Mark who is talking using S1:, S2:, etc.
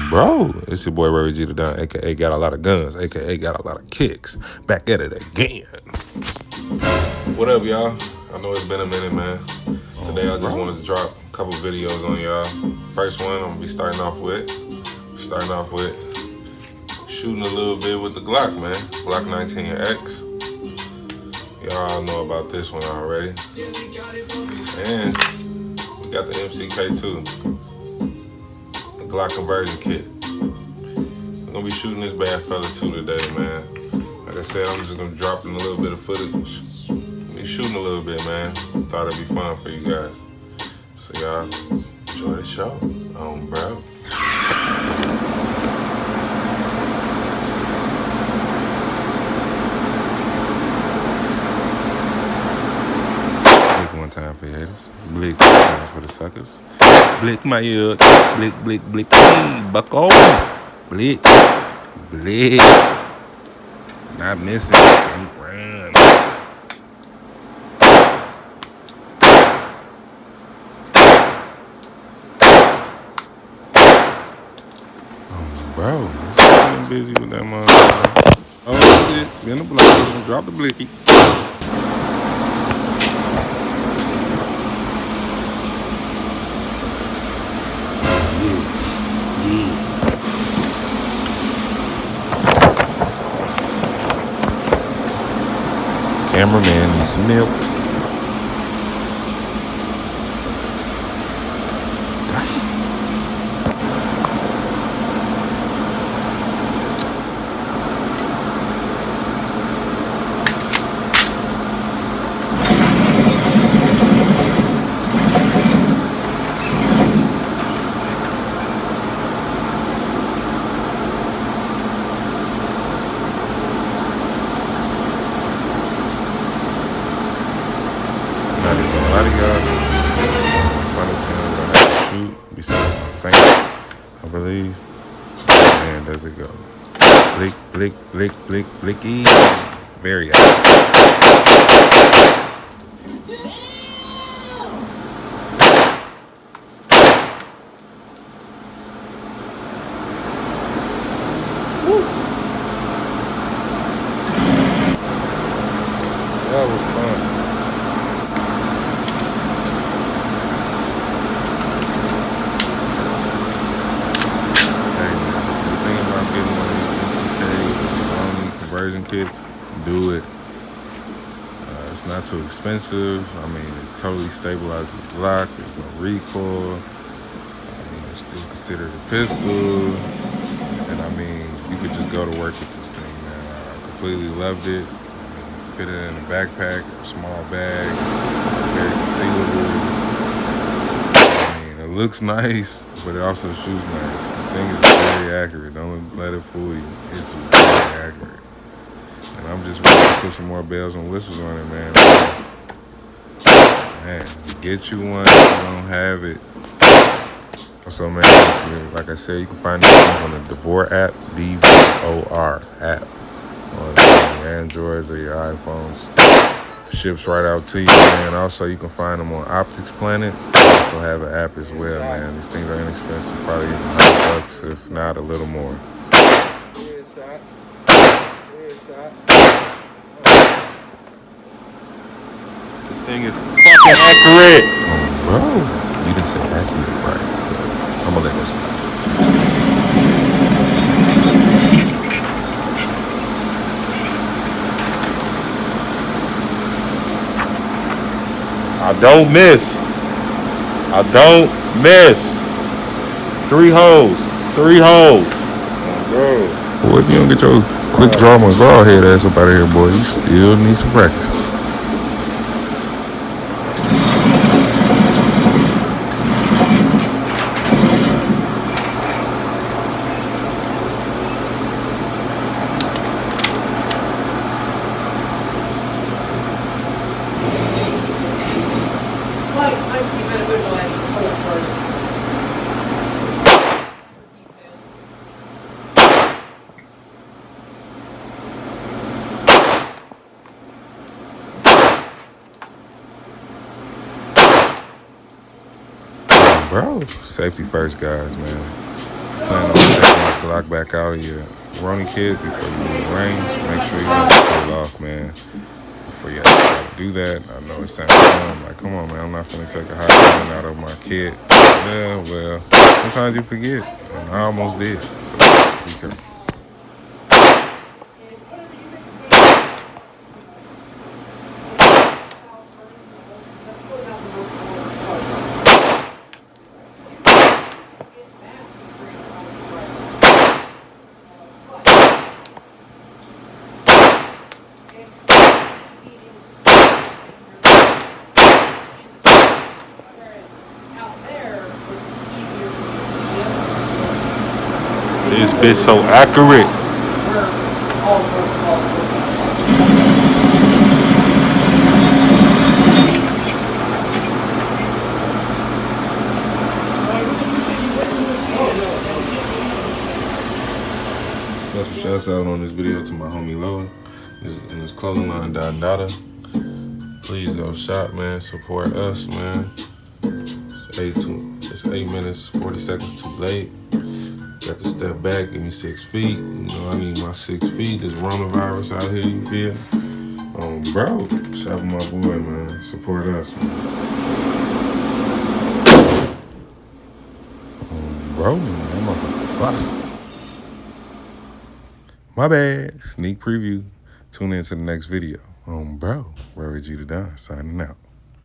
S1: Bro, it's your boy Ray G the Don, aka got a lot of guns, aka got a lot of kicks. Back at it again. What up, y'all? I know it's been a minute, man. Today I just wanted to drop a couple videos on y'all. First one I'm gonna be starting off with shooting a little bit with the Glock, man. Glock 19X. Y'all know about this one already. And we got the MCK too. The Glock conversion kit. I'm gonna be shooting this bad fella too today, man. Like I said, I'm just gonna drop in a little bit of footage. Be shooting a little bit, man. Thought it'd be fun for you guys. So y'all enjoy the show. Bro. Blick one time for your haters. Blick one time for the suckers. Blick my ear. Blick, blick, blick. Hey, bucko. Blick. Blick. Not missing. Don't run. Bro, I'm getting busy with that motherfucker. Oh shit, spin the blade. Drop the blicky. Yeah. Cameraman needs some milk. A lot of y'all funny things I have to shoot besides my Saint, I believe. Man, does it go. Blick, blick, blick, blick, blicky. Very out. That was fun. Conversion kits, do it. It's not too expensive. I mean, it totally stabilizes the Glock. There's no recoil. I mean, it's still considered a pistol. And I mean, you could just go to work with this thing, man. I completely loved it. I mean, fit it in a backpack, a small bag, very concealable. I mean, it looks nice, but it also shoots nice. This thing is very accurate. Don't let it fool you. It's very accurate. And I'm just ready to put some more bells and whistles on it, man. Man, get you one if you don't have it. So, man, like I said, you can find these things on the Devor app, D-V-O-R app, on your Androids or your iPhones. Ships right out to you, man. Also, you can find them on Optics Planet. They also have an app as well, man. These things are inexpensive, probably even $100, if not a little more. This thing is fucking accurate. Bro, you didn't say accurate, right? I'm gonna let this slide. I don't miss. 3 holes. Bro. Boy, if you don't get your quick draw McGraw head ass up out of here, boy, you still need some practice. Bro, safety first, guys, man. Glock back out of your Roni kit before you leave the range, make sure you have it pulled off, man. Before you have to try to do that, I know it sounds dumb. Like, come on, man, I'm not finna take a hot gun out of my kit. Yeah, well, sometimes you forget, and I almost did. So be careful. This bitch so accurate. Special shouts out on this video to my homie Loa and his clothing line Don Dada. Please go shop, man. Support us, man. It's 8 minutes, 40 seconds too late. Got to step back, give me 6 feet. You know, I need my 6 feet. This coronavirus out here, you feel? Bro, shop with my boy, man. Support us, man. Bro, man, I'm a boss. My bad. Sneak preview. Tune in to the next video. Bro, Reggie the Don, signing out.